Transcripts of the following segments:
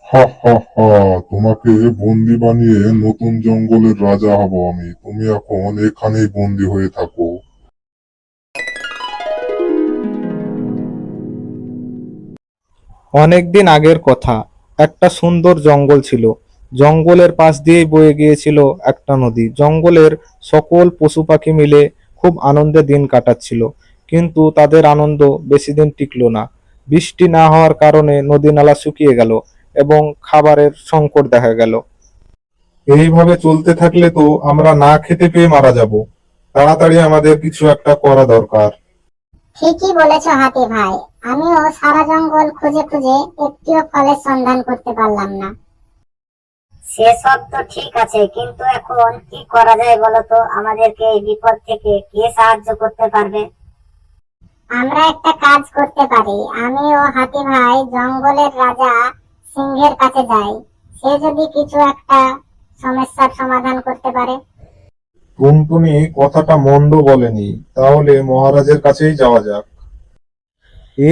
হা হা হা, তোমাকে বন্দি বানিয়ে নতুন জঙ্গলের রাজা হব আমি। তুমি এখন এখানেই বন্দি হয়ে থাকো। অনেকদিন আগের কথা। একটা সুন্দর জঙ্গল ছিল। জঙ্গলের পাশ দিয়েই বয়ে গিয়েছিল একটা নদী। জঙ্গলের সকল পশু পাখি মিলে খুব আনন্দে দিন কাটাচ্ছিল। কিন্তু তাদের আনন্দ বেশি দিন টিকলো না। বৃষ্টি না হওয়ার কারণে নদী নালা শুকিয়ে গেল এবং খাবারের সংকট দেখা গেল। এইভাবে চলতে থাকলে তো আমরা না খেতে পেয়ে মারা যাব। তাড়াতাড়ি আমাদের কিছু একটা করা দরকার। ঠিকই বলেছ হাতি ভাই। আমিও সারা জঙ্গল খুঁজে খুঁজে একটিও ফলের সন্ধান করতে পারলাম না। সেসব তো ঠিক আছে, কিন্তু এখন কি করা যায় বলো তো? আমাদেরকে এই বিপদ থেকে কে সাহায্য করতে পারবে? আমরা একটা কাজ করতে পারি। আমি ও হাতি ভাই জঙ্গলের রাজা সিংহের কাছে যাই। সে যদি কিছু একটা সমস্যার সমাধান করতে পারে। টুনটুনি কথাটা মন্দ বলেনি। তাহলে মহারাজের কাছেই যাওয়া যাক।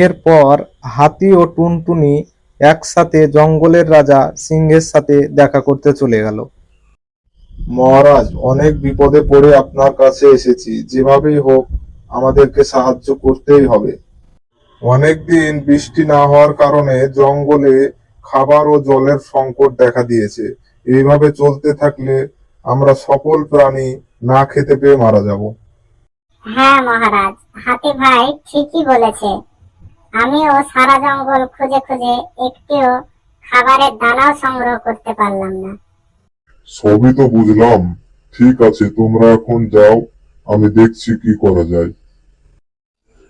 এরপর হাতি ও টুনটুনি একসাথে জঙ্গলের রাজা সিংহের সাথে দেখা করতে চলে গেল। মহারাজ, অনেক বিপদে পড়ে আপনার কাছে এসেছি। যেভাবেই হোক আমাদেরকে সাহায্য করতেই হবে। অনেকদিন বৃষ্টি না হওয়ার কারণে জঙ্গলে খাবার ও জলের সংকট দেখা দিয়েছে। এইভাবে চলতে থাকলে আমরা সকল প্রাণী না খেতে পেয়ে মারা যাব। হ্যাঁ মহারাজ, হাতি ভাই ঠিকই বলেছে। আমিও সারা জঙ্গল খুঁজে খুঁজে একটিও খাবারের দানাও সংগ্রহ করতে পারলাম না। সবই তো বুঝলাম। ঠিক আছে, তোমরা এখন যাও, আমি দেখছি কি করা যায়।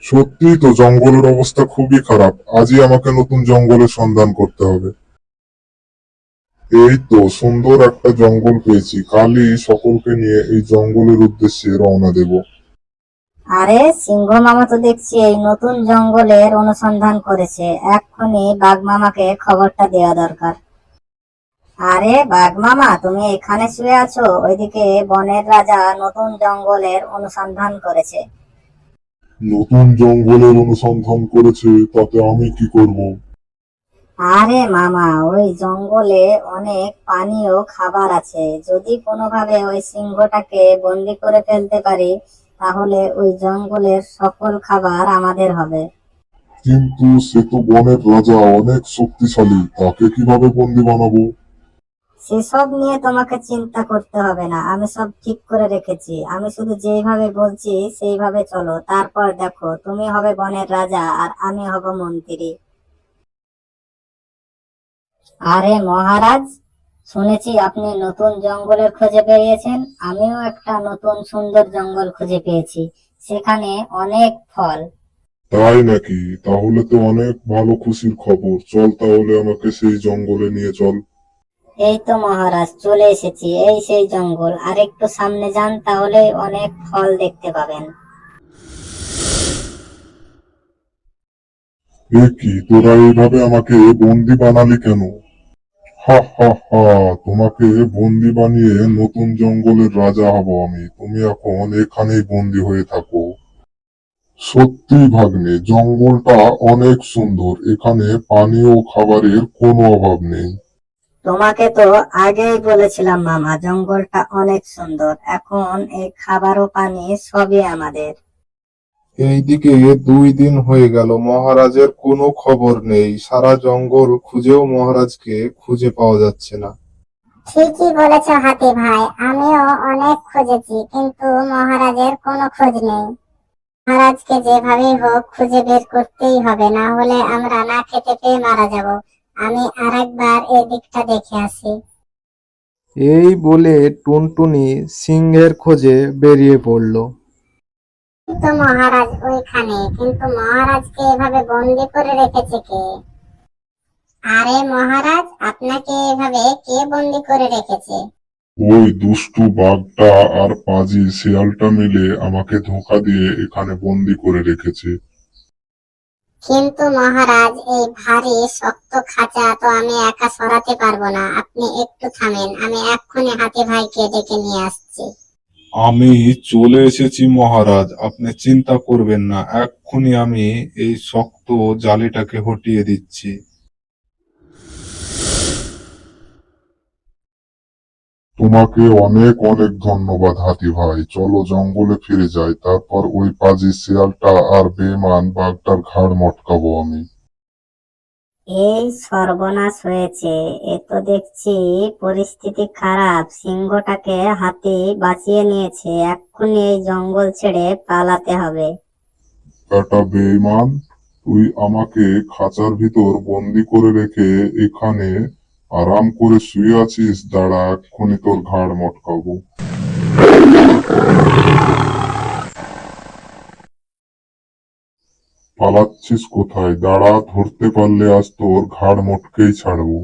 সত্যিই তো জঙ্গলের অবস্থা খুবই খারাপ। আজই আমাকে নতুন জঙ্গলের সন্ধান করতে হবে। এই তো সুন্দর একটা জঙ্গল পেয়েছি। কালই সকলকে নিয়ে এই জঙ্গলের উদ্দেশ্যে রওনা দেব। আরে সিংহ মামা তো দেখছি এই নতুন জঙ্গলের অনুসন্ধান করেছে। এক্ষুনি বাঘ মামাকে খবরটা দেওয়া দরকার। আরে বাঘ মামা, তুমি এখানে শুয়ে আছো? ওইদিকে বনের রাজা নতুন জঙ্গলের অনুসন্ধান করেছে। নতুন জঙ্গলের অনুসন্ধান করেছে, তাতে আমি কি করব? আরে মামা, ওই জঙ্গলে অনেক পানি ও খাবার আছে। যদি কোনোভাবে ওই সিংহটাকে বন্দি করে ফেলতে পারি, তাহলে ওই জঙ্গলের সকল খাবার আমাদের হবে। কিন্তু সে তো বনের রাজা, অনেক শক্তিশালী। তাকে কিভাবে বন্দি বানাবো? সেসব নিয়ে তোমাকে চিন্তা করতে হবে না, আমি সব ঠিক করে রেখেছি। আমি শুধু যেইভাবে বলছি সেইভাবে চলো, তারপর দেখো তুমি হবে বনের রাজা আর আমি হব মন্ত্রী। আরে মহারাজ, শুনেছি আপনি নতুন জঙ্গলের খোঁজে পেয়েছেন। আমিও একটা নতুন সুন্দর জঙ্গল খুঁজে পেয়েছি। সেখানে অনেক ফল। তাই নাকি? তাহলে তো অনেক ভালো, খুশির খবর। চল তাহলে, আমাকে সেই জঙ্গলে নিয়ে চল। এই তো মহারাজ, চলে এসেছি। এই সেই জঙ্গল, আর একটু সামনে যান, তাহলে অনেক ফল দেখতে পাবেন। এ কি, তোরা এইভাবে আমাকে বন্দি বানালি কেন? হা হা হা, তোমাকে বন্দি বানিয়ে নতুন জঙ্গলের রাজা হব আমি। তুমি এখন এখানেই বন্দি হয়ে থাকো। সত্যি ভাগ্নে, জঙ্গলটা অনেক সুন্দর। এখানে পানি ও খাবারের কোনো অভাব নেই। তোমাকে তো আগেই বলেছিলাম মামা, জঙ্গলটা অনেক সুন্দর। এখন এই খাবার ও পানি সবই আমাদের। এইদিকে 2 দিন হয়ে গেল, মহারাজের কোনো খবর নেই। সারা জঙ্গল খুঁজেও মহারাজকে খুঁজে পাওয়া যাচ্ছে না। ঠিকই বলেছ হাতি ভাই, আমিও অনেক খুঁজেছি, কিন্তু মহারাজের কোনো খোঁজ নেই। মহারাজকে যেভাবেই হোক খুঁজে বের করতেই হবে, না হলে আমরা না খেতে পেয়ে মারা যাব। আমি আরেকবার এই দিকটা দেখে আসি। এই বলে টুনটুনি সিংহের খোঁজে বেরিয়ে পড়ল। তো মহারাজ ওইখানে, কিন্তু মহারাজকে এভাবে বন্দি করে রেখেছে কে? আরে মহারাজ, আপনাকে এভাবে কে বন্দি করে রেখেছে? ওই দুষ্টু বাঘটা আর পাজি শিয়ালটা মিলে আমাকে ধোঁকা দিয়ে এখানে বন্দি করে রেখেছে। কিন্তু মহারাজ, এই ভারী শক্ত খাঁচা তো আমি একা সরাতে পারবো না। আপনি একটু থামেন, আমি এক্ষুনি হাতি ভাইকে ডেকে নিয়ে আসছি। আমি চলে এসেছি মহারাজ, আপনি চিন্তা করবেন না। এক্ষুনি আমি এই শক্ত জালিটাকে হটিয়ে দিচ্ছি। তোমাকে অনেক অনেক ধন্যবাদ হাতি ভাই। চলো জঙ্গলে ফিরে যাই, তারপর ওই পাজি শিয়ালটা আর বেঈমান বাঘটার ঘাড় মটকাবো আমি। এই সর্বনাশ হয়েছে, এ তো দেখছি পরিস্থিতি খারাপ। সিংহটাকে হাতি বাঁচিয়ে নিয়েছে, এক্ষুনি এই জঙ্গল ছেড়ে পালাতে হবে। বেটা বেঈমান, তুই আমাকে খাঁচার ভিতর বন্দি করে রেখে এখানে আরাম করে শুয়ে আছিস? দাঁড়া, এক্ষুনি তোর ঘাড় মটকাবো। পালাচ্ছিস কোথায়? দাঁড়া, ধরতে পারলে আজ তোর ঘাড় মটকেই ছাড়বো।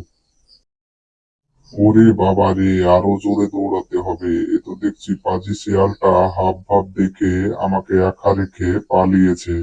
ওরে বাবা রে, আরো জোরে দৌড়াতে হবে। এ তো দেখছি পাজি শিয়ালটা হাব ভাব দেখে আমাকে একা রেখে পালিয়েছে।